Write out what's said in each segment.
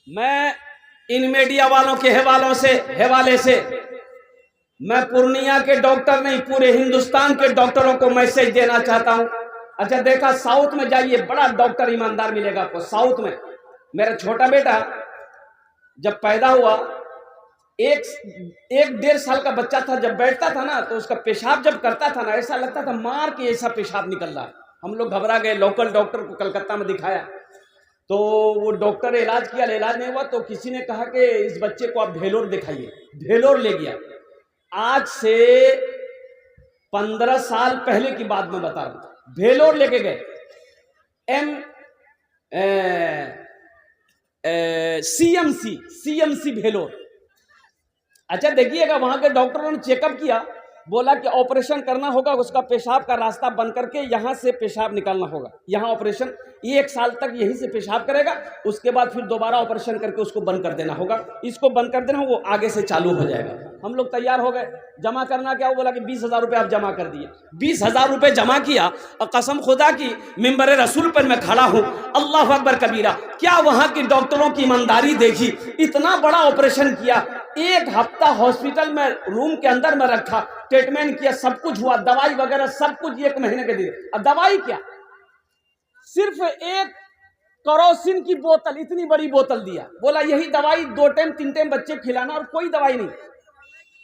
मैं इन मीडिया वालों के हवाले से मैं पूर्णिया के डॉक्टर नहीं, पूरे हिंदुस्तान के डॉक्टरों को मैसेज देना चाहता हूं। अच्छा देखा, साउथ में जाइए, बड़ा डॉक्टर ईमानदार मिलेगा आपको साउथ में। मेरा छोटा बेटा जब पैदा हुआ, एक 1.5 साल का बच्चा था, जब बैठता था ना तो उसका पेशाब जब करता था ना, ऐसा लगता था मार के ऐसा पेशाब निकल रहा है। हम लोग घबरा गए, लोकल डॉक्टर को कलकत्ता में दिखाया, तो वो डॉक्टर इलाज किया, इलाज नहीं हुआ तो किसी ने कहा कि इस बच्चे को आप भेलोर दिखाइए। भेलोर ले गया। आज से 15 साल पहले की बात मैं बता रहा हूं। भेलोर लेके गए, सीएमसी भेलोर। अच्छा देखिएगा, वहां के डॉक्टरों ने चेकअप किया, बोला कि ऑपरेशन करना होगा, उसका पेशाब का रास्ता बंद करके यहां से पेशाब निकालना होगा। यहां ऑपरेशन 1 साल तक यहीं से पेशाब करेगा, उसके बाद फिर दोबारा ऑपरेशन करके उसको बंद कर देना होगा। इसको बंद कर देना, वो आगे से चालू हो जाएगा। हम लोग तैयार हो गए। जमा करना क्या, वो बोला कि 20,000 रुपये आप जमा कर दिए। 20,000 रुपये जमा किया और कसम खुदा की मिंबर रसूल पर मैं खड़ा हूं, अल्लाह अकबर कबीरा। क्या वहां के डॉक्टरों की ईमानदारी देखी, इतना बड़ा ऑपरेशन किया, 1 हफ्ता हॉस्पिटल में रूम के अंदर में रखा, ट्रीटमेंट किया, सब कुछ हुआ, दवाई वगैरह सब कुछ 1 महीने के दिए। अब दवाई क्या, सिर्फ 1 केरोसिन की बोतल, इतनी बड़ी बोतल दिया, बोला यही दवाई 2 टाइम 3 टाइम बच्चे खिलाना, और कोई दवाई नहीं।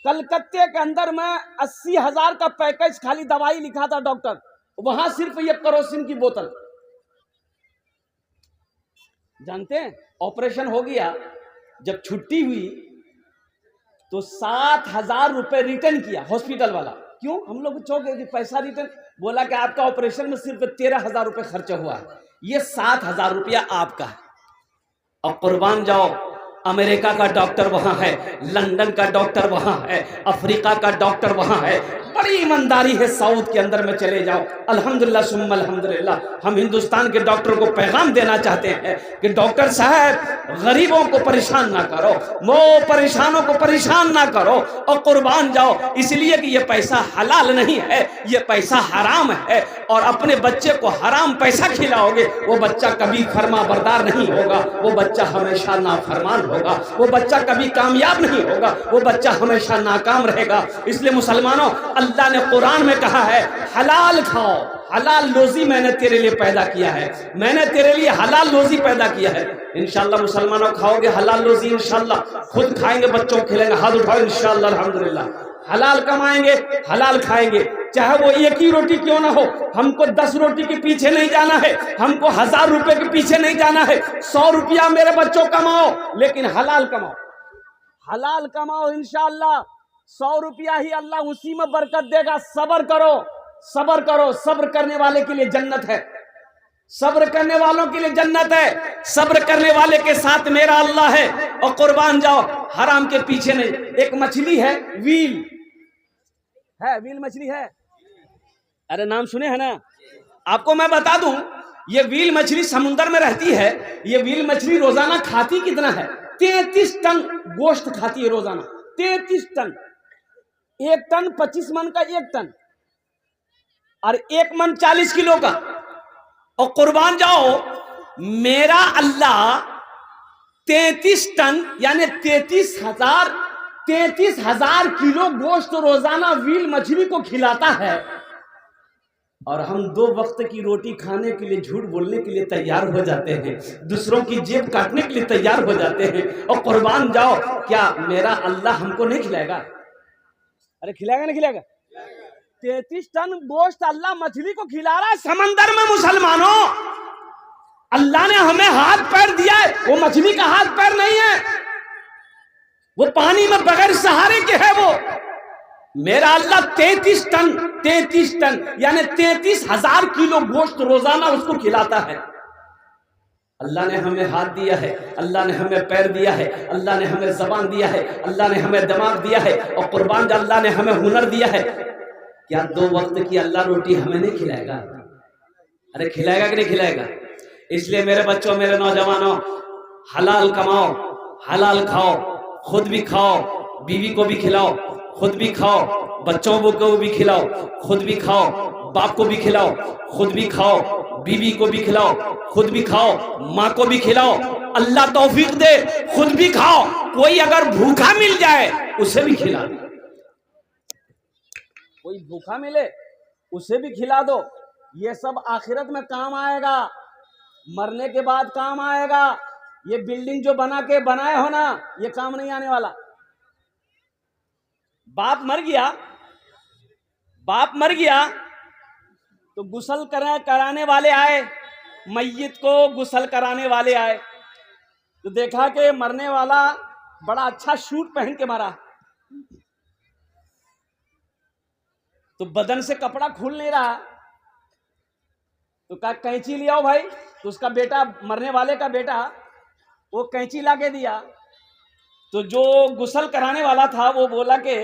कलकत्ते के अंदर में 80,000 का पैकेज खाली दवाई लिखा था डॉक्टर, वहां सिर्फ ये केरोसिन की बोतल। जानते हैं, ऑपरेशन हो गया, जब छुट्टी हुई तो 7,000 रुपए रिटर्न किया हॉस्पिटल वाला। क्यों? हम लोग चौंक गए कि पैसा रिटर्न, बोला कि आपका ऑपरेशन में सिर्फ 13,000 रुपए खर्चा हुआ है, ये 7,000 रुपया आपका है। और कुर्बान जाओ, अमेरिका का डॉक्टर वहां है, लंदन का डॉक्टर वहां है, अफ्रीका का डॉक्टर वहां है, बड़ी ईमानदारी है साउथ के अंदर में। चले जाओ, अल्हम्दुलिल्लाह सुम्मा अल्हम्दुलिल्लाह। हम हिंदुस्तान के डॉक्टर को पैगाम देना चाहते हैं कि डॉक्टर साहब, गरीबों को परेशान ना करो, वो परेशानों को परेशान ना करो, और कुर्बान जाओ, इसलिए कि ये पैसा हलाल नहीं है, ये पैसा हराम है, और अपने बच्चे को हराम पैसा खिलाओगे, वो बच्चा कभी फरमा बरदार नहीं होगा, वो बच्चा हमेशा नाफरमान होगा, वो बच्चा कभी कामयाब नहीं होगा, वो बच्चा हमेशा नाकाम रहेगा। इसलिए मुसलमानों, अल्लाह ने कुरान में कहा है, हलाल खाओ, हलाल रोजी मैंने तेरे लिए पैदा किया है, मैंने तेरे लिए हलाल रोजी पैदा किया है। इंशाअल्लाह मुसलमानों, खाओगे हलाल रोजी, इंशाअल्लाह खुद खाएंगे, बच्चों को खिलाएंगे, हाथ उठाओ, इंशाअल्लाह अल्हम्दुलिल्लाह। हलाल कमाएंगे, हलाल खाएंगे, चाहे वो 1 ही रोटी क्यों ना हो। हमको 10 रोटी के पीछे नहीं जाना है, हमको 1000 रुपए के पीछे नहीं जाना है। 100 रुपया मेरे बच्चों कमाओ, लेकिन हलाल कमाओ, हलाल कमाओ, इंशाअल्लाह 100 रुपया ही अल्लाह उसी में बरकत देगा। सब्र करो, सब्र करो, सब्र करने वाले के लिए जन्नत है, सब्र करने वालों के लिए जन्नत है, सब्र करने वाले के साथ मेरा अल्लाह है। और कुर्बान जाओ, हराम के पीछे नहीं। एक मछली है, व्हील है, व्हील मछली है, अरे नाम सुने हैं ना। आपको मैं बता दूं, ये व्हील मछली समुद्र में रहती है। ये व्हील मछली रोजाना खाती कितना है, 33 टन गोश्त खाती है रोजाना, 33 टन। 1 टन 25 मन का 1 टन, और 1 मन 40 किलो का। और कुर्बान जाओ, मेरा अल्लाह 33 टन यानी 33,000 किलो गोश्त रोजाना व्हील मछली को खिलाता है, और हम 2 वक्त की रोटी खाने के लिए झूठ बोलने के लिए तैयार हो जाते हैं, दूसरों की जेब काटने के लिए तैयार हो जाते हैं। और कुर्बान जाओ, क्या मेरा अल्लाह हमको नहीं खिलाएगा? अरे खिलाएगा नहीं खिलाएगा? 33 टन गोश्त अल्लाह मछली को खिला रहा है समंदर में। मुसलमानों, अल्लाह ने हमें हाथ पैर दिया है, वो मछली का हाथ पैर नहीं है, वो पानी में बगैर सहारे के है। वो मेरा अल्लाह 33 टन यानी 33,000 किलो गोश्त रोजाना उसको खिलाता है। अल्लाह ने हमें हाथ दिया है, अल्लाह ने हमें पैर दिया है, अल्लाह ने हमें जबान दिया है, अल्लाह ने हमें दिमाग दिया है, और कुर्बान जा, अल्लाह ने हमें हुनर दिया है। क्या 2 वक्त की अल्लाह रोटी हमें नहीं खिलाएगा? अरे खिलाएगा कि नहीं खिलाएगा? इसलिए मेरे बच्चों, मेरे नौजवानों, हलाल कमाओ, हलाल खाओ, खुद भी खाओ, बीवी को भी खिलाओ, खुद भी खाओ, बच्चों को भी खिलाओ, खुद भी खाओ, बाप को भी खिलाओ, खुद भी खाओ, बीवी को भी खिलाओ, खुद भी खाओ, माँ को भी खिलाओ, अल्लाह तौफीक दे, खुद भी खाओ, कोई अगर भूखा मिल जाए उसे भी खिला दो, कोई भूखा मिले उसे भी खिला दो। ये सब आखिरत में काम आएगा, मरने के बाद काम आएगा। ये बिल्डिंग जो बना के बनाए हो ना, ये काम नहीं आने वाला। बाप मर गया तो गुसल कराने वाले आए, मैयत को गुसल कराने वाले आए तो देखा कि मरने वाला बड़ा अच्छा सूट पहन के मरा, तो बदन से कपड़ा खुल नहीं रहा, तो कहा कैंची ले आओ भाई। तो उसका बेटा, मरने वाले का बेटा, वो कैंची ला के दिया। तो जो गुसल कराने वाला था वो बोला कि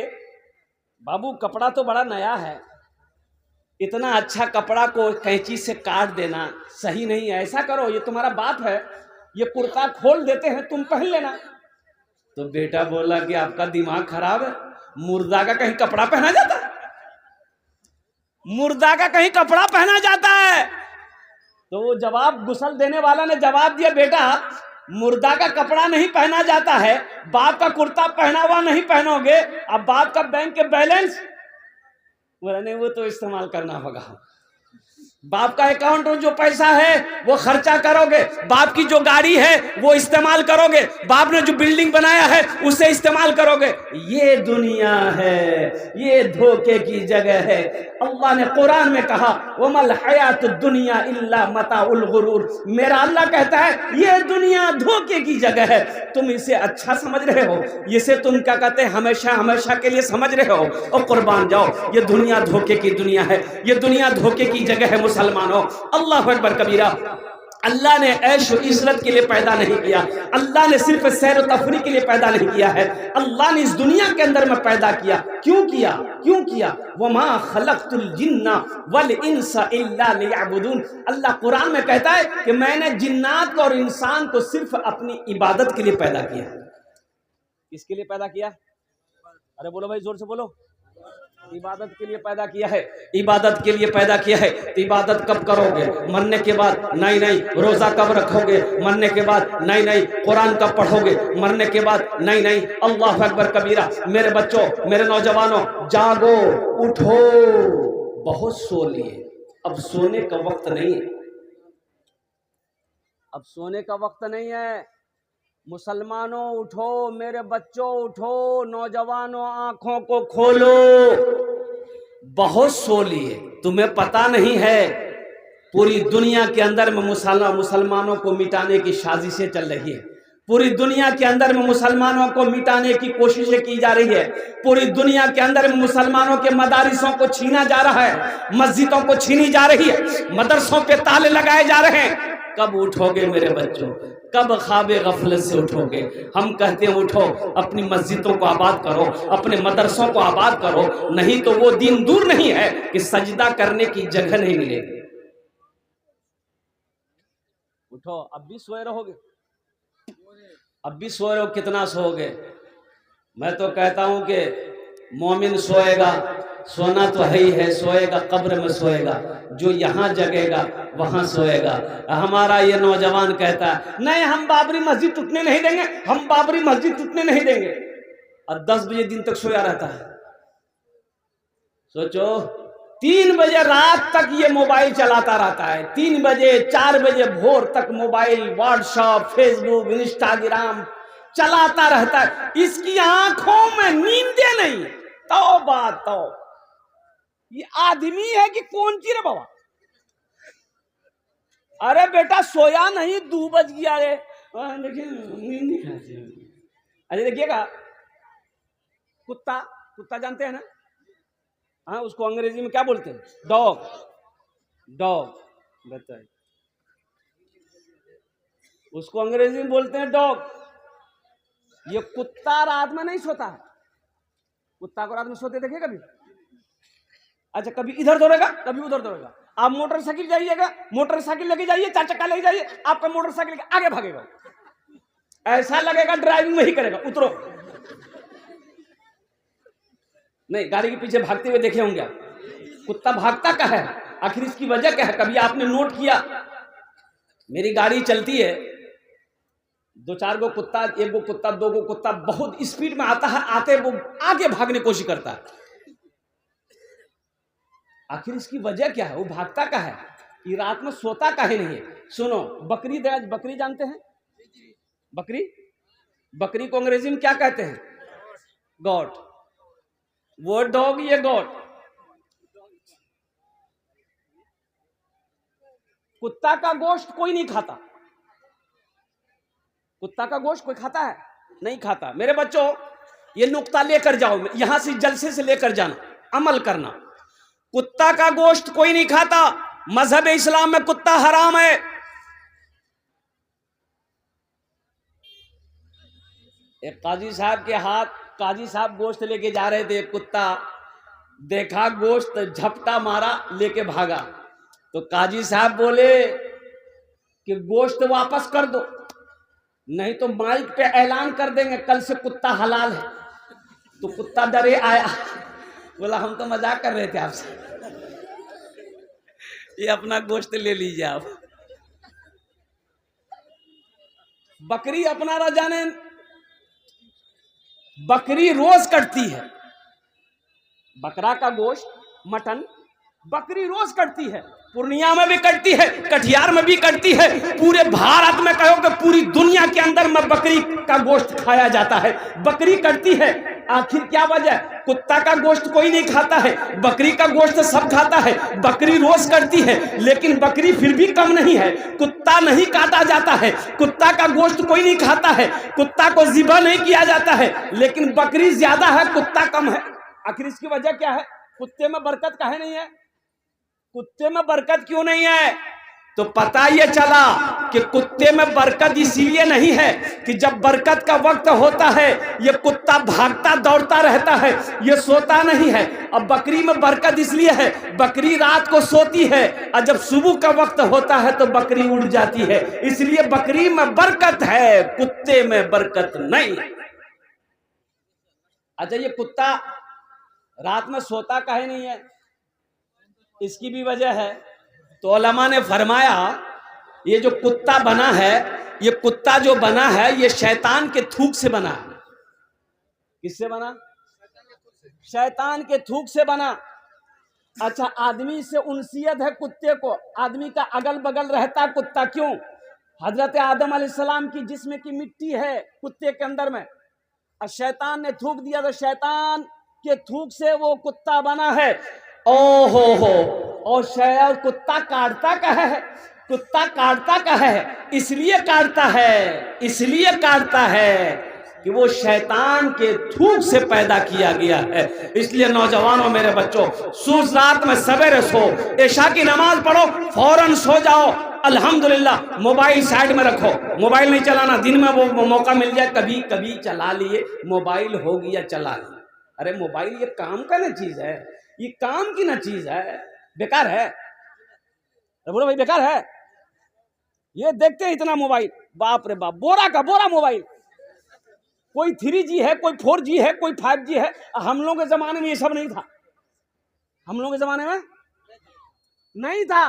बाबू कपड़ा तो बड़ा नया है, इतना अच्छा कपड़ा को कैंची से काट देना सही नहीं है, ऐसा करो ये तुम्हारा बाप है, ये कुर्ता खोल देते हैं, तुम पहन लेना। तो बेटा बोला कि आपका दिमाग खराब है, मुर्दा का कहीं कपड़ा पहना जाता है, मुर्दा का कहीं कपड़ा पहना जाता है। तो वो जवाब, गुसल देने वाला ने जवाब दिया, बेटा मुर्दा का कपड़ा नहीं पहना जाता है, बाप का कुर्ता पहना हुआ नहीं पहनोगे, अब बाप का बैंक के बैलेंस, बोला नहीं वो तो इस्तेमाल करना होगा, बाप का अकाउंट में जो पैसा है वो खर्चा करोगे, बाप की जो गाड़ी है वो इस्तेमाल करोगे, बाप ने जो बिल्डिंग बनाया है उसे इस्तेमाल करोगे। ये दुनिया है, ये धोखे की जगह है। अल्लाह ने कुरान में कहा वमल हयात दुनिया इल्ला मताउल गुरूर, मेरा अल्लाह कहता है ये दुनिया धोखे की जगह है, तुम इसे अच्छा समझ रहे हो, इसे तुम क्या कहते हैं हमेशा हमेशा के लिए समझ रहे हो, और कुर्बान जाओ, ये दुनिया धोखे की दुनिया है, ये दुनिया धोखे की जगह है। मुसलमानों, अल्लाह अकबर कबीरा, अल्लाह ने ऐश और इज़्ज़त के लिए पैदा नहीं किया, अल्लाह ने सिर्फ सैर और तफरीह के लिए पैदा नहीं किया है, अल्लाह ने इस दुनिया के अंदर में पैदा किया। क्यों किया? वमा खलक़तुल जिन्ना वल इंसा इल्ला लियअबुदून। अल्लाह कुरान में कहता है कि मैंने जिन्नात को और इंसान को सिर्फ अपनी इबादत के लिए पैदा किया। किसके लिए पैदा किया? अरे बोलो भाई, जोर से बोलो। इबादत के लिए पैदा किया है, इबादत के लिए पैदा किया है। तो इबादत कब करोगे? मरने के बाद? नहीं। रोजा कब रखोगे? मरने के बाद? नहीं। कुरान कब पढ़ोगे? मरने के बाद? नहीं। अल्लाह अकबर कबीरा। मेरे बच्चों, मेरे नौजवानों, जागो, उठो, बहुत सो लिए, अब सोने का वक्त नहीं है, अब सोने का वक्त नहीं है। मुसलमानों उठो, मेरे बच्चों उठो, नौजवानों आंखों को खोलो, बहुत सो लिए। तुम्हें पता नहीं है पूरी दुनिया के अंदर में मुसलमानों को मिटाने की साजिशें चल रही है, पूरी दुनिया के अंदर में मुसलमानों को मिटाने की कोशिशें की जा रही है, पूरी दुनिया के अंदर में मुसलमानों के मदारिसों को छीना जा रहा है, मस्जिदों को छीनी जा रही है, मदरसों पे ताले लगाए जा रहे हैं। कब उठोगे मेरे बच्चों? कब ख्वाबे गफलत से उठोगे? हम कहते हैं उठो, अपनी मस्जिदों को आबाद करो, अपने मदरसों को आबाद करो, नहीं तो वो दिन दूर नहीं है कि सजदा करने की जगह नहीं मिलेगी। उठो, अब भी सोए रहोगे, अब भी सोए रहो, कितना सोओगे? मैं तो कहता हूं कि मोमिन सोएगा, सोना तो है ही है, सोएगा कब्र में सोएगा, जो यहाँ जगेगा वहां सोएगा। हमारा ये नौजवान कहता है नहीं हम बाबरी मस्जिद टूटने नहीं देंगे, हम बाबरी मस्जिद टूटने नहीं देंगे, और 10 बजे दिन तक सोया रहता है। सोचो, 3 बजे रात तक ये मोबाइल चलाता रहता है, 3 बजे 4 बजे भोर तक मोबाइल, व्हाट्सएप, फेसबुक, इंस्टाग्राम चलाता रहता है, इसकी आंखों में नींदे नहीं। तौबा तौबा, ये आदमी है कि कौन ची रे बाबा? अरे बेटा सोया नहीं, 2 बज गया रे, देखिए नींद नहीं खाती। अरे देखिएगा, कुत्ता जानते हैं ना? हाँ, उसको अंग्रेजी में क्या बोलते हैं? डॉग। बताइए, उसको अंग्रेजी में बोलते हैं डॉग। ये कुत्ता रात में नहीं सोता है, कुत्ता को रात में सोते देखे कभी? अच्छा, कभी इधर दौड़ेगा, कभी उधर दौड़ेगा। आप मोटरसाइकिल जाइएगा, मोटरसाइकिल लेके जाइए, 4 चक्का लेके जाइए, आपका मोटरसाइकिल आगे भागेगा, ऐसा लगेगा ड्राइविंग वही करेगा। उतरो, नहीं, गाड़ी के पीछे भागते हुए देखे होंगे आप। कुत्ता भागता क्या है? आखिर इसकी वजह क्या है? कभी आपने नोट किया? मेरी गाड़ी चलती है, दो चार गो कुत्ता, एक गो कुत्ता, दो गो कुत्ता बहुत स्पीड में आता है, आते वो आगे भागने की कोशिश करता है। आखिर इसकी वजह क्या है? वो भागता का है, ये रात में सोता काहे नहीं है? सुनो, बकरी बकरी जानते हैं? बकरी, बकरी को अंग्रेजी में क्या कहते हैं? गॉड। वो डॉग, ये गॉड। कुत्ता का गोश्त कोई नहीं खाता। कुत्ता का गोश्त कोई खाता है? नहीं खाता। मेरे बच्चों, ये नुक्ता लेकर जाओ, यहां से जलसे से लेकर जाना, अमल करना। कुत्ता का गोश्त कोई नहीं खाता। मजहब इस्लाम में कुत्ता हराम है। एक काजी साहब के हाथ, काजी साहब गोश्त लेके जा रहे थे, कुत्ता देखा गोश्त, झपटा मारा, लेके भागा। तो काजी साहब बोले कि गोश्त वापस कर दो, नहीं तो माइक पे ऐलान कर देंगे कल से कुत्ता हलाल है। तो कुत्ता डरे आया, बोला हम तो मजाक कर रहे थे आपसे, ये अपना गोश्त ले लीजिए आप। बकरी अपना रजाने, बकरी रोज कटती है। बकरा का गोश्त, मटन, बकरी रोज कटती है। पूर्णिया में भी कटती है, कटिहार में भी कटती है। पूरे भारत में कहो कि पूरी दुनिया के अंदर में बकरी का गोश्त खाया जाता है। बकरी कटती है, आखिर क्या वजह? कुत्ता का गोश्त कोई नहीं खाता है, बकरी का गोश्त सब खाता है। बकरी रोज कटती है, लेकिन बकरी फिर भी कम नहीं है। कुत्ता नहीं काटा जाता है, कुत्ता का गोश्त कोई नहीं खाता है, कुत्ता को ज़िबा नहीं किया जाता है, लेकिन बकरी ज्यादा है, कुत्ता कम है। आखिर इसकी वजह क्या है? कुत्ते में बरकत काहे नहीं है? कुत्ते में बरकत क्यों नहीं है? तो पता ये चला कि कुत्ते में बरकत इसीलिए नहीं है कि जब बरकत का वक्त होता है ये कुत्ता भागता दौड़ता रहता है, ये सोता नहीं है। अब बकरी में बरकत इसलिए है, बकरी रात को सोती है और जब सुबह का वक्त होता है तो बकरी उड़ जाती है, इसलिए बकरी में बरकत है, कुत्ते में बरकत नहीं। अच्छा, ये कुत्ता रात में सोता काहे नहीं है? इसकी भी वजह है। तो उलमा ने फरमाया ये जो कुत्ता बना है, ये कुत्ता जो बना है ये शैतान के थूक से बना है। किससे बना? शैतान के थूक से बना। अच्छा, आदमी से उनसियत है कुत्ते को, आदमी का अगल बगल रहता कुत्ता। क्यों? हजरत आदम अलैहिस्सलाम की जिस्म की मिट्टी है कुत्ते के अंदर में, और शैतान ने थूक दिया तो शैतान के थूक से वो कुत्ता बना है। ओहो हो, और शायद कुत्ता काटता कहा है, कुत्ता काटता कहा है, इसलिए काटता है, इसलिए काटता है कि वो शैतान के थूक से पैदा किया गया है। इसलिए नौजवानों, मेरे बच्चों, सूरज रात में सवेरे सो, इशा की नमाज पढ़ो, फौरन सो जाओ। अल्हम्दुलिल्लाह, मोबाइल साइड में रखो, मोबाइल नहीं चलाना। दिन में वो मौका मिल जाए कभी कभी चला लिए, मोबाइल हो गया चला लिए। अरे मोबाइल ये काम का ना चीज है, ये काम की ना चीज है, बेकार है। बोलो भाई बेकार है। ये देखते हैं इतना मोबाइल, बाप रे बाप, बोरा का बोरा मोबाइल। कोई 3G है, कोई 4G है, कोई 5G है। हम लोगों के जमाने में ये सब नहीं था, हम लोगों के जमाने में नहीं था।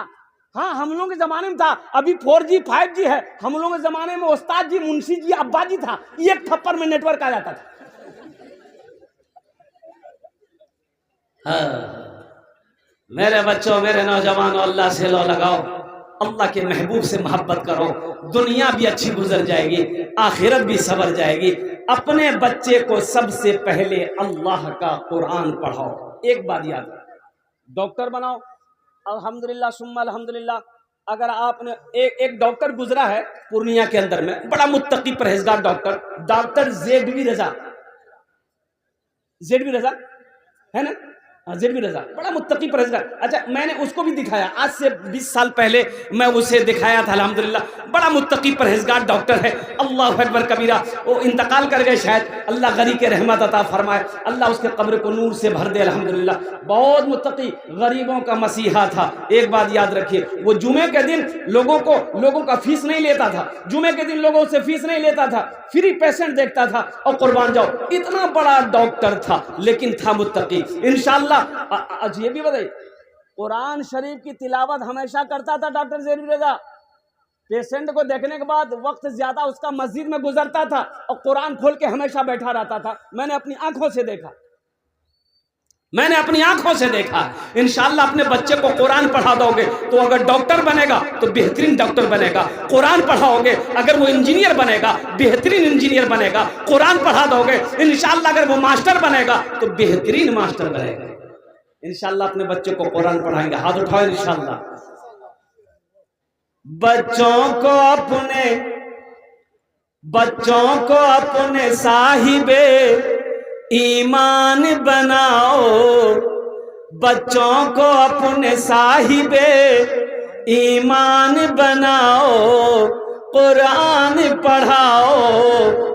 हाँ, हम लोगों के जमाने में था। अभी 4G 5G है, हम लोगों के जमाने में उस्ताद जी, मुंशी जी, अब्बा जी था, एक थप्पड़ में नेटवर्क आ जाता था। हाँ, मेरे बच्चों, मेरे नौजवानों, अल्लाह से लो लगाओ, अल्लाह के महबूब से मोहब्बत करो, दुनिया भी अच्छी गुजर जाएगी, आखिरत भी सवर जाएगी। अपने बच्चे को सबसे पहले अल्लाह का कुरान पढ़ाओ। एक बात याद, डॉक्टर बनाओ, अल्हम्दुलिल्लाह सुम्मा अल्हम्दुलिल्लाह। अगर आपने एक डॉक्टर गुजरा है पूर्णिया के अंदर में, बड़ा मुत्तकी परहेजगार डॉक्टर, डॉक्टर जेडवी रजा, जेडवी रजा है ना, जेडवी रजा, बड़ा मुत्तकी परहेजगार। अच्छा, मैंने उसको भी दिखाया, आज से 20 साल पहले मैं उसे दिखाया था। अल्हम्दुलिल्लाह बड़ा मुत्तकी परहेजगार डॉक्टर है। अल्लाह अकबर कबीरा, वो इंतकाल कर गए, शायद अल्लाह गनी के रहमत अता फरमाए, अल्लाह उसके कब्र को नूर से भर दे। अल्हम्दुलिल्लाह बहुत मुत्तकी, गरीबों का मसीहा था। एक बात याद रखिए, वो जुमे के दिन लोगों का फीस नहीं लेता था, जुमे के दिन लोगों से फीस नहीं लेता था, फ्री पेशेंट देखता था और कुर्बान जाओ। इतना बड़ा डॉक्टर था, लेकिन था मुत्तकी। इंशाअल्लाह आज ये भी बताइए, कुरान शरीफ की तिलावत हमेशा करता था डॉक्टर जेडवी रजा। पेशेंट को देखने के बाद वक्त ज्यादा उसका मस्जिद में गुजरता था और कुरान खोल के हमेशा बैठा रहता था। मैंने अपनी आंखों से देखा, मैंने अपनी आंखों से देखा। इंशाअल्लाह अपने बच्चे को कुरान पढ़ा दोगे तो अगर डॉक्टर बनेगा तो बेहतरीन डॉक्टर बनेगा। कुरान पढ़ाओगे अगर वो इंजीनियर बनेगा, बेहतरीन इंजीनियर बनेगा। कुरान पढ़ा दोगे इंशाअल्लाह अगर वो मास्टर बनेगा तो बेहतरीन मास्टर बनेगा। इंशाअल्लाह अपने बच्चे को कुरान पढ़ाएंगे। हाथ उठाओ इंशाअल्लाह। बच्चों को अपने साहिबे ईमान बनाओ, बच्चों को अपने साहिबे ईमान बनाओ। कुरान पढ़ाओ,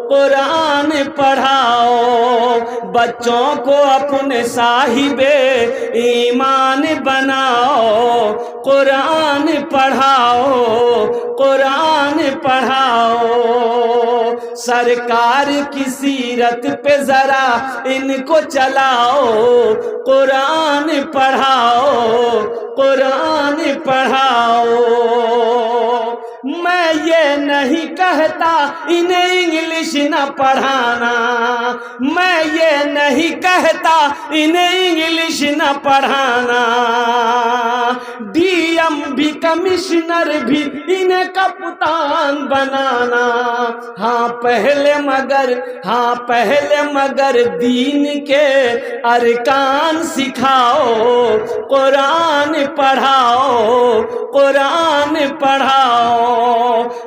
कुरान पढ़ाओ। बच्चों को अपने साहिबे ईमान बनाओ। कुरान पढ़ाओ, कुरान पढ़ाओ। सरकार की सीरत पे जरा इनको चलाओ। कुरान पढ़ाओ, कुरान पढ़ाओ। मैं ये नहीं कहता इन्हें इंग्लिश न पढ़ाना, मैं ये नहीं कहता इन्हें इंग्लिश न पढ़ाना। डीएम भी कमिश्नर भी इन्हें कप्तान बनाना। हाँ पहले मगर दीन के अरकान सिखाओ। कुरान पढ़ाओ, कुरान पढ़ाओ।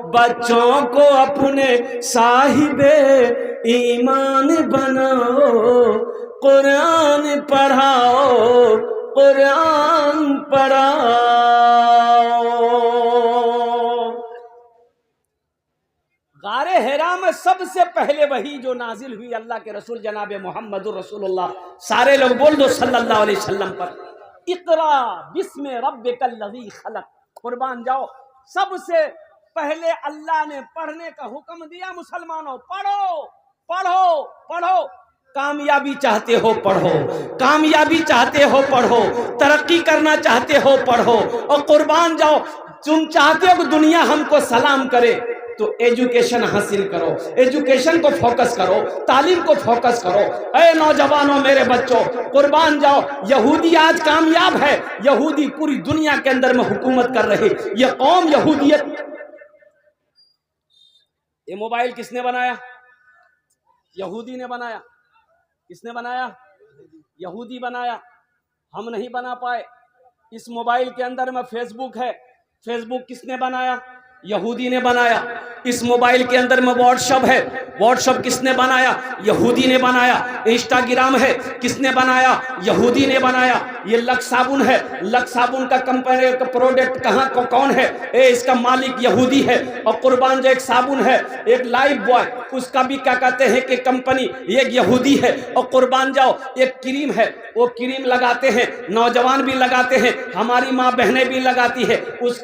बच्चों को अपने साहिबे ईमान बनाओ। कुरान पढ़ाओ, कुरान पढ़ाओ। गारे हिरा में सबसे पहले वही जो नाजिल हुई अल्लाह के रसूल जनाब मोहम्मदुर रसूलुल्लाह, सारे लोग बोल दो सल्लल्लाहु अलैहि वसल्लम पर। इक़रा बिस्मि रब्बिकल लज़ी खलक़। कुर्बान जाओ, सबसे पहले अल्लाह ने पढ़ने का हुक्म दिया। मुसलमानों पढ़ो पढ़ो पढ़ो। कामयाबी चाहते हो पढ़ो, कामयाबी चाहते हो पढ़ो, तरक्की करना चाहते हो पढ़ो। और कुर्बान जाओ, तुम चाहते हो कि दुनिया हमको सलाम करे तो एजुकेशन हासिल करो, एजुकेशन को फोकस करो, तालीम को फोकस करो। ऐ नौजवानों, मेरे बच्चों, कुर्बान जाओ। यहूदी आज कामयाब है, यहूदी पूरी दुनिया के अंदर में हुकूमत कर रहे। यह कौम यहूदियत। ये मोबाइल किसने बनाया? यहूदी ने बनाया। किसने बनाया? यहूदी बनाया। हम नहीं बना पाए। इस मोबाइल के अंदर में फेसबुक है, फेसबुक किसने बनाया? यहूदी ने बनाया। इस मोबाइल के अंदर में व्हाट्सएप है, व्हाट्सएप किसने बनाया? यहूदी ने बनाया। इंस्टाग्राम है, किसने बनाया? यहूदी ने बनाया। ये लक्स साबुन है, लक्स साबुन का कंपनी का प्रोडक्ट कहाँ को कौन है? इसका मालिक यहूदी है। और कुर्बान जो एक साबुन है, एक लाइफ बॉय, उसका भी क्या कहते हैं कि कंपनी एक यहूदी है। और कुर्बान जाओ, एक क्रीम है, वो क्रीम लगाते हैं, नौजवान भी लगाते हैं, हमारी माँ बहनें भी लगाती है। उस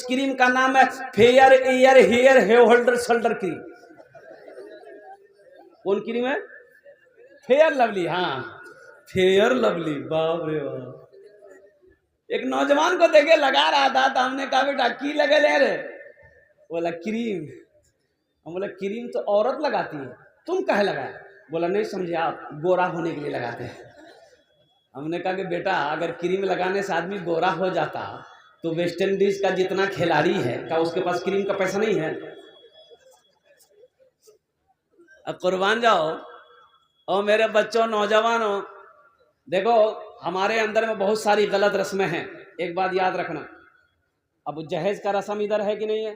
क्रीम का नाम है fair air hair holder shoulder cream. कौन क्रीम है? Fair lovely. हाँ, फेयर लवली। बाप रे बाप। एक नौजवान को देखे लगा रहा था तो हमने कहा बेटा की लगे ले रे? बोला क्रीम। हम बोला क्रीम तो औरत लगाती है, तुम कहे लगाए? बोला नहीं समझे आप, गोरा होने के लिए लगाते हैं। हमने कहा कि बेटा अगर क्रीम लगाने से आदमी गोरा हो जाता तो वेस्ट इंडीज का जितना खिलाड़ी है क्या उसके पास क्रीम का पैसा नहीं है? अब कुर्बान जाओ। और मेरे बच्चों, नौजवानों, देखो हमारे अंदर में बहुत सारी गलत रस्में हैं। एक बात याद रखना, अब जहेज का रस्म इधर है कि नहीं है?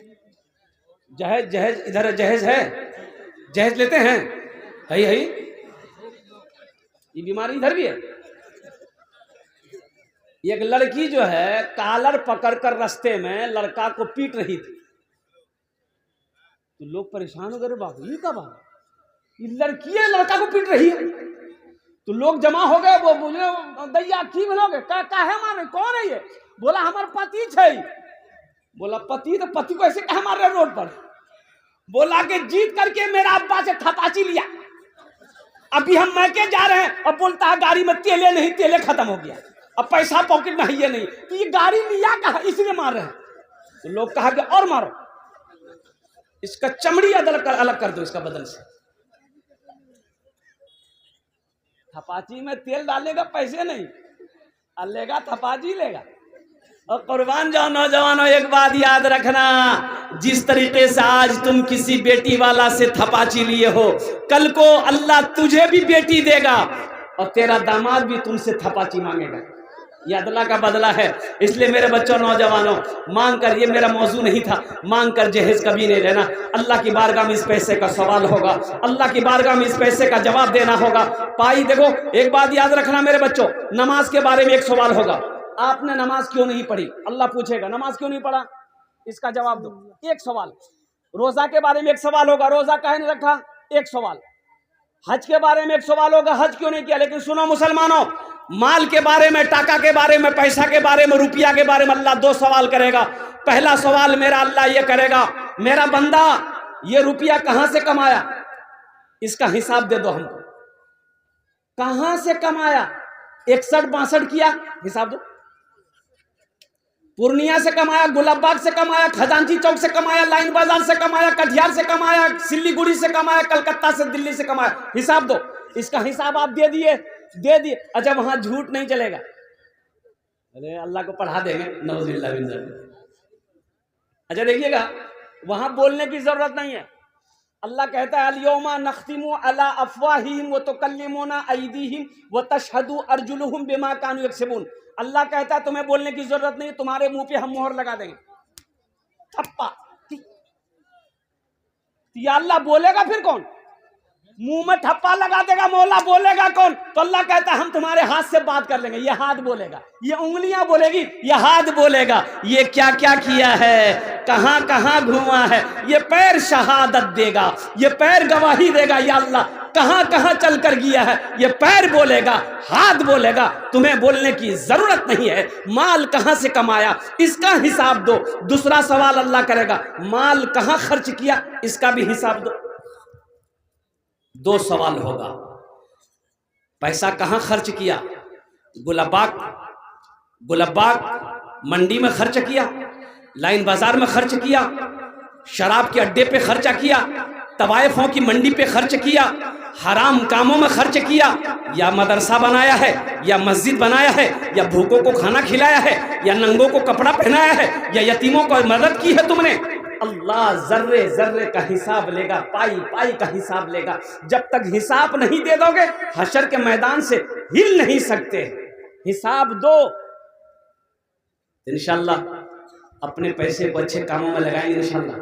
जहेज जहेज इधर है, जहेज है, जहेज लेते हैं। है ये बीमारी इधर भी है। एक लड़की जो है कॉलर पकड़कर रास्ते में लड़का को पीट रही थी तो लोग परेशान हो गए, बाबू ये क्या बात, ये लड़की है लड़का को पीट रही है। तो लोग जमा हो गए, वो बोले दैया की बोलोगे, काहे मारे, कौन है ये? बोला हमारे पति है। बोला पति? तो पति को ऐसे कहे मार रहे रोड पर? बोला कि जीत करके मेरा अब्बा से थपाची लिया, अभी हम मैके जा रहे हैं और बोलता है गाड़ी में तेले नहीं, तेले खत्म हो गया, अब पैसा पॉकेट में है ये नहीं, तो ये गाड़ी लिया कहा, इसलिए मार रहे हैं। तो लोग कहा कि और मारो। इसका चमड़ी अलग कर दो इसका बदन से। थपाची में तेल डालेगा, पैसे नहीं, और लेगा थपाची लेगा। और कुर्बान जाओ नौजवानों, एक बात याद रखना, जिस तरीके से आज तुम किसी बेटी वाला से थपाची लिए हो, कल को अल्लाह तुझे भी बेटी देगा और तेरा दामाद भी तुमसे थपाची मांगेगा। ये अदला का बदला है। इसलिए मेरे बच्चों नौजवानों, मांग कर, ये मेरा मौजू नहीं था, मांग कर जहेज कभी नहीं लेना। अल्लाह की बारगाह में इस पैसे का सवाल होगा, अल्लाह की बारगाह में इस पैसे का जवाब देना होगा। पाई देखो, एक बात याद रखना मेरे बच्चों, नमाज के बारे में एक सवाल होगा, आपने नमाज क्यों नहीं पढ़ी, अल्लाह पूछेगा नमाज क्यों नहीं पढ़ा, इसका जवाब दो, एक सवाल। रोजा के बारे में एक सवाल होगा, रोजा काहे नहीं रखा, एक सवाल। हज के बारे में एक सवाल होगा, हज क्यों नहीं किया। लेकिन सुनो मुसलमानों, माल के बारे में, टाका के बारे में, पैसा के बारे में, रुपया के बारे में अल्लाह दो सवाल करेगा। पहला सवाल मेरा अल्लाह ये करेगा, मेरा बंदा ये रुपया कहां से कमाया, इसका हिसाब दे दो हमको, कहां से कमाया, 61-62 किया, हिसाब दो। पूर्णिया से कमाया, गुलाबबाग से कमाया, खजांची चौक से कमाया, लाइन बाजार से कमाया, कटिहार से कमाया, सिल्लीगुड़ी से कमाया, कलकत्ता से, दिल्ली से कमाया, हिसाब दो। इसका हिसाब आप दे दिए। अच्छा, वहां झूठ नहीं चलेगा, अरे अल्लाह को पढ़ा देंगे, नौजुबिल्लाह मिन ज़ालिक। अच्छा देखिएगा, वहां बोलने की जरूरत नहीं है। अल्लाह कहता है अल-यौमा नख्तिमु अला अफ़वाहिहिम व तुकल्लिमुना अयदीहिम व तशहदु अर्जुलुहुम बिमा कानू यक्सिबून। अल्लाह कहता है तुम्हें बोलने की जरूरत नहीं, तुम्हारे मुंह पे हम मोहर लगा देंगे, थप्पा। या अल्लाह बोलेगा फिर कौन, मुंह में ठप्पा लगा देगा, मौला बोलेगा कौन, तो अल्लाह कहता है हम तुम्हारे हाथ से बात कर लेंगे। ये हाथ बोलेगा, ये उंगलियां बोलेगी, ये हाथ बोलेगा, ये क्या क्या किया है, कहां कहां घूमा है, ये पैर शहादत देगा, ये पैर गवाही देगा, या अल्लाह कहां कहां चल कर गया है, ये पैर बोलेगा, हाथ बोलेगा। तुम्हें बोलने की जरूरत नहीं है। माल कहां से कमाया, इसका हिसाब दो। दूसरा सवाल अल्लाह करेगा, माल कहां खर्च किया, इसका भी हिसाब दो। दो सवाल होगा, पैसा कहां खर्च किया, गुलाबबाग मंडी में खर्च किया, लाइन बाजार में खर्च किया, शराब के अड्डे पे खर्चा किया, तवायफों की मंडी पे खर्च किया, हराम कामों में खर्च किया, या मदरसा बनाया है, या मस्जिद बनाया है, या भूखों को खाना खिलाया है, या नंगों को कपड़ा पहनाया है, या यतीमों को मदद की है तुमने। अल्लाह जर्रे जर्रे का हिसाब लेगा, पाई पाई का हिसाब लेगा। जब तक हिसाब नहीं दे दोगे, हशर के मैदान से हिल नहीं सकते। हिसाब दो, इंशाअल्लाह अपने पैसे को अच्छे कामों में लगाएंगे इंशाअल्लाह।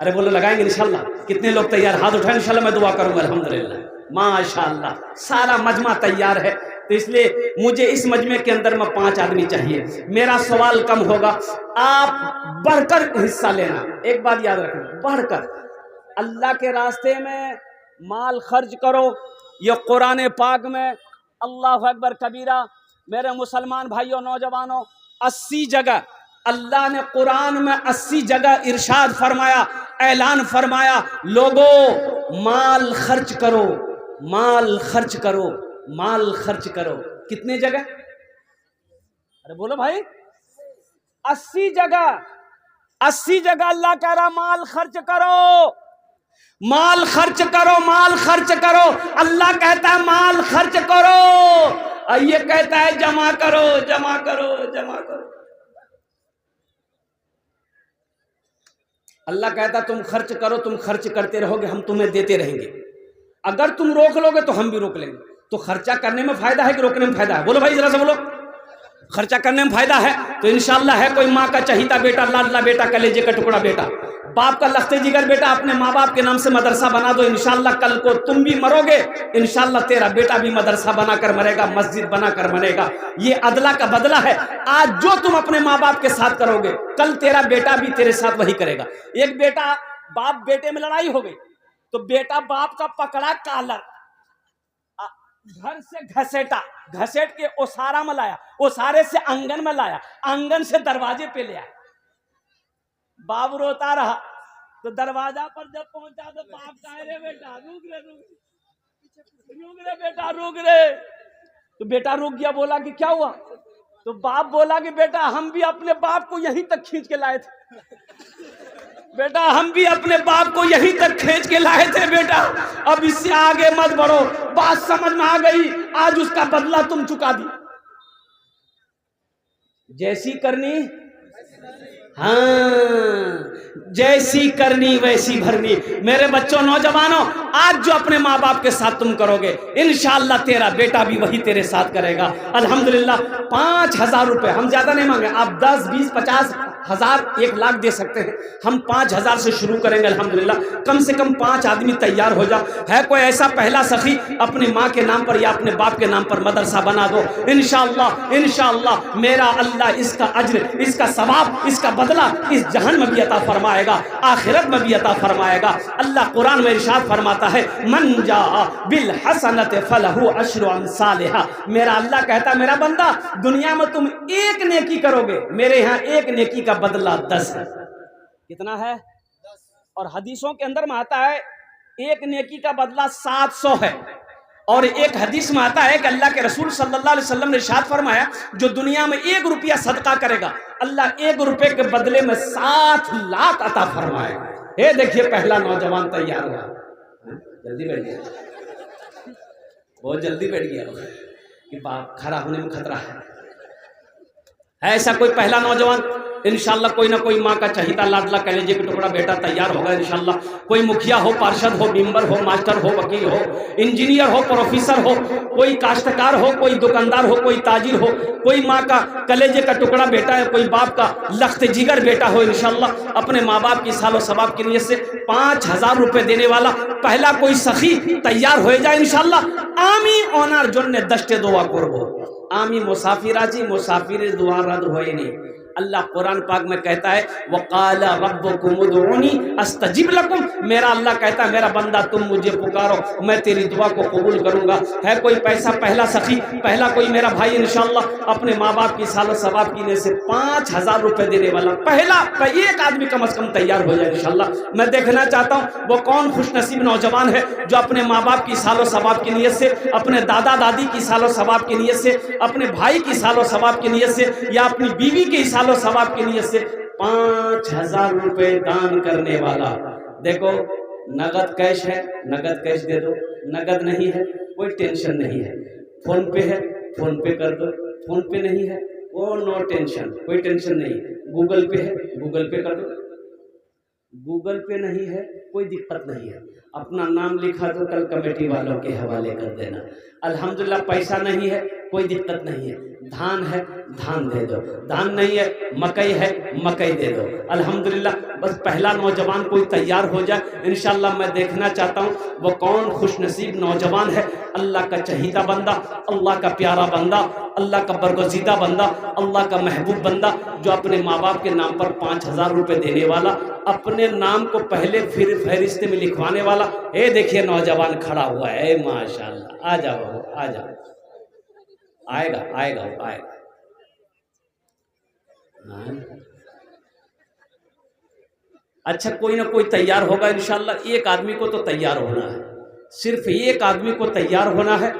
अरे बोलो लगाएंगे इंशाअल्लाह। कितने लोग तैयार, हाथ उठाए, इंशाअल्लाह मैं दुआ करूंगा। अल्हम्दुलिल्लाह, माशाअल्लाह, सारा मजमा तैयार है। तो इसलिए मुझे इस मजमे के अंदर में 5 आदमी चाहिए। मेरा सवाल कम होगा, आप बढ़कर हिस्सा लेना। एक बात याद रखना, बढ़कर अल्लाह के रास्ते में माल खर्च करो। ये कुरान पाक में अल्लाह अकबर कबीरा। मेरे मुसलमान भाइयों नौजवानों, 80 जगह अल्लाह ने कुरान में 80 जगह इरशाद फरमाया, ऐलान फरमाया, लोगों माल खर्च करो, माल खर्च करो, माल खर्च करो। कितने जगह, अरे बोलो भाई, 80 जगह, 80 जगह अल्लाह कह रहा माल खर्च करो, माल खर्च करो, माल खर्च करो। अल्लाह कहता है माल खर्च करो, और ये कहता है जमा करो, जमा करो, जमा करो। अल्लाह कहता तुम खर्च करो, तुम खर्च करते रहोगे, हम तुम्हें देते रहेंगे। अगर तुम रोक लोगे तो हम भी रोक लेंगे। तो खर्चा करने में फायदा है कि रोकने में फायदा है, बोलो भाई जरा से बोलो। खर्चा करने में फायदा है तो इंशाअल्लाह है। कोई माँ का चहीता बेटा, लाडला बेटा, कलेजे का टुकड़ा बेटा, बाप का लखते जिगर बेटा, अपने माँ बाप के नाम से मदरसा बना दो। इंशाअल्लाह कल को तुम भी मरोगे, इंशाअल्लाह तेरा बेटा भी मदरसा बनाकर मरेगा, मस्जिद बनाकर मरेगा। ये अदला का बदला है। आज जो तुम अपने माँ बाप के साथ करोगे, कल तेरा बेटा भी तेरे साथ वही करेगा। एक बेटा बाप बेटे में लड़ाई हो गई तो बेटा बाप का पकड़ा कालर, घर से घसेटा, घसेट के ओसारा में लाया, ओसारे से आंगन में लाया, आंगन से दरवाजे पे ले आया। बाप रोता रहा तो दरवाजा पर जब पहुंचा तो बाप कहे रे बेटा रुक रे, रुक रे बेटा, रुक रे। तो बेटा रुक गया, बोला कि क्या हुआ। तो बाप बोला कि बेटा हम भी अपने बाप को यहीं तक खींच के लाए थे। बेटा हम भी अपने बाप को यहीं तक खींच के लाए थे बेटा, अब इससे आगे मत बढ़ो, बात समझ में आ गई, आज उसका बदला तुम चुका दी। जैसी करनी, हाँ जैसी करनी वैसी भरनी। मेरे बच्चों नौजवानों, आज जो अपने माँ बाप के साथ तुम करोगे, इंशाअल्लाह तेरा बेटा भी वही तेरे साथ करेगा। अल्हम्दुलिल्लाह 5,000 रुपए हम ज्यादा नहीं मांगे, आप 10, 20, 50 हजार 1 लाख दे सकते हैं, हम 5,000 से शुरू करेंगे। अल्हम्दुलिल्लाह कम से कम 5 आदमी तैयार हो जाओ। है कोई ऐसा पहला सखी, अपनी माँ के नाम पर या अपने बाप के नाम पर मदरसा बना दो। इंशाअल्लाह इंशाअल्लाह मेरा अल्लाह इसका अज्र, इसका सवाब, इसका बदला इस जहान में भी अता फरमाएगा, आखिरत में भी अता फरमाएगा। अल्लाह कुरान में इरशाद फरमाता है, मन जा बिल हसनत फलहु अश्रु अमसालिहा। मेरा अल्लाह कहता, मेरा बंदा दुनिया में तुम एक नेकी करोगे, मेरे यहाँ एक नेकी का बदला 10 है। कितना है? और हदीसों के अंदर में आता है एक नेकी का बदला 700 है। और एक हदीस में आता है कि अल्लाह के रसूल सल्लल्लाहु अलैहि वसल्लम ने इरशाद फरमाया, जो दुनिया में 1 रुपया सदका करेगा, अल्लाह 1 रुपए के बदले में 7 लाख अता फरमाएगा। ये देखिए पहला नौजवान तैयार हुआ, जल्दी बैठ गया, बहुत जल्दी बैठ गया कि बाप खड़ा होने में खतरा है। ऐसा कोई पहला नौजवान इंशाअल्लाह, कोई ना कोई माँ का चहीता लाडला कलेजे का टुकड़ा बेटा तैयार होगा इंशाअल्लाह। कोई मुखिया हो, पार्षद हो, मेंबर हो, मास्टर हो, वकील हो, इंजीनियर हो, प्रोफेसर हो, कोई काश्तकार हो, कोई दुकानदार हो, कोई ताजिर हो, कोई माँ का कलेजे का टुकड़ा बेटा है, कोई बाप का लख्त जिगर बेटा हो इंशाअल्लाह। अपने माँ बाप की सालो सवाब की नियत से 5,000 रुपए देने वाला पहला कोई सखी तैयार हो जाए इंशाअल्लाह। आमी ओनार जोन्ने दस्ते दुआ करबो, आमी मुसाफिराजी मुसाफिर दुआ रद होए नहीं। अल्लाह कुरान पाक में कहता है, वक़ाल रब्बुकुम उदऊनी अस्तजिब लकुम। मेरा अल्लाह कहता है, मेरा बंदा तुम मुझे पुकारो, मैं तेरी दुआ को कबूल करूंगा। है कोई पैसा पहला सखी, पहला कोई मेरा भाई इंशाअल्लाह अपने माँ बाप की सालो सवाब कीने से 5,000 रुपए देने वाला पहला एक आदमी कम से कम तैयार हो जाए इंशाअल्लाह। मैं देखना चाहता हूँ वो कौन खुशनसीब नौजवान है जो अपने माँ बाप की सालो सवाब की नीयत से, अपने दादा दादी की सालो सवाब की नीयत से, अपने भाई की सालो सवाब की नीयत से, या अपनी बीवी की सालो सवाब की नीयत से 5,000 रुपए दान करने वाला। देखो नगद कैश है, नगद कैश दे दो, नगद नहीं है कोई टेंशन नहीं है, फोन पे है फोन पे कर दो, फोन पे नहीं है वो नो टेंशन, कोई टेंशन नहीं, गूगल पे है गूगल पे कर दो, गूगल पे नहीं है कोई दिक्कत नहीं है, अपना नाम लिखा दो, कल कमेटी वालों के हवाले कर देना। अल्हम्दुलिल्लाह पैसा नहीं है कोई दिक्कत नहीं है, धान है धान दे दो, धान नहीं है मकई है मकई दे दो। अल्हम्दुलिल्लाह बस पहला नौजवान कोई तैयार हो जाए इंशाअल्लाह। मैं देखना चाहता हूँ वो कौन खुशनसीब नौजवान है, अल्लाह का चहीता बंदा, अल्लाह का प्यारा बंदा, अल्लाह का बरगज़ीदा बंदा, अल्लाह का महबूब बंदा, जो अपने माँ बाप के नाम पर 5,000 रुपये देने वाला, अपने नाम को पहले फिर फहरिस्त में लिखवाने वाला। ये देखिए नौजवान खड़ा हुआ है, माशाअल्लाह। आ जाओ आ जाओ, आएगा आएगा आएगा। अच्छा कोई ना कोई तैयार होगा इंशाअल्लाह। एक आदमी को तो तैयार होना है, सिर्फ एक आदमी को तैयार होना है,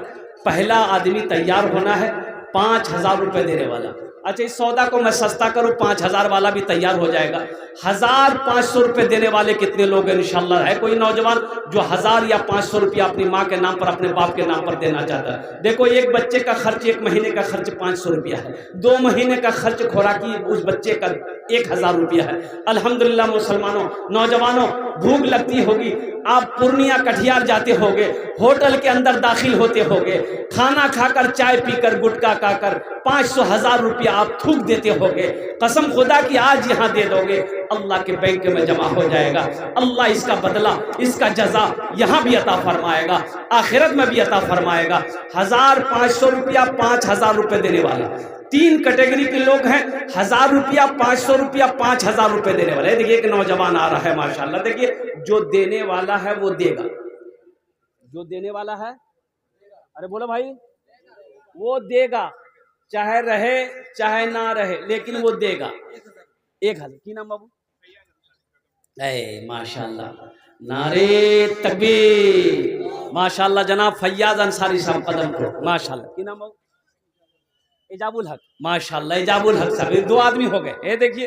पहला आदमी तैयार होना है 5,000 रुपये देने वाला। अच्छा इस सौदा को मैं सस्ता करूं, 5,000 वाला भी तैयार हो जाएगा। 1,500 रुपये देने वाले कितने लोग हैं इंशाअल्लाह? है कोई नौजवान जो 1,000 या 500 रुपया अपनी माँ के नाम पर, अपने बाप के नाम पर देना चाहता है? देखो एक बच्चे का खर्च, 1 महीने का खर्च 500 रुपया है, 2 महीने का खर्च खुराकी उस बच्चे का 1,000 रुपया है। अल्हम्दुलिल्लाह मुसलमानों नौजवानों, भूख लगती होगी, आप पूर्णिया कटिहार जाते होगे, होटल के अंदर दाखिल होते होगे, खाना खाकर चाय पीकर गुटखा खाकर 500-1,000 रुपया आप थूक देते होगे। कसम खुदा की आज यहाँ दे दोगे, अल्लाह के बैंक में जमा हो जाएगा। अल्लाह इसका बदला, इसका जजा यहाँ भी अता फरमाएगा, आखिरत में भी अता फरमाएगा। 1,500 रुपया 5,000 रुपये देने वाला 3 कैटेगरी के लोग हैं। 1,000 रुपया 500 रुपया 5,000 रुपये देने वाले। देखिए एक नौजवान आ रहा है माशाल्लाह। देखिए जो देने वाला है वो देगा, जो देने वाला है, अरे बोलो भाई, वो देगा, चाहे रहे चाहे ना रहे, लेकिन वो देगा। 1,000 की नाम बाबू? माशाल्लाह, नारे तकबीर, माशाल्लाह। जनाब फैयाज अंसारी साहब कदम को, माशाल्लाह। की नाम बाबू? एजाबुल हक, माशाल्लाह एजाबुल हक साहब। 2 आदमी हो गए। ये देखिए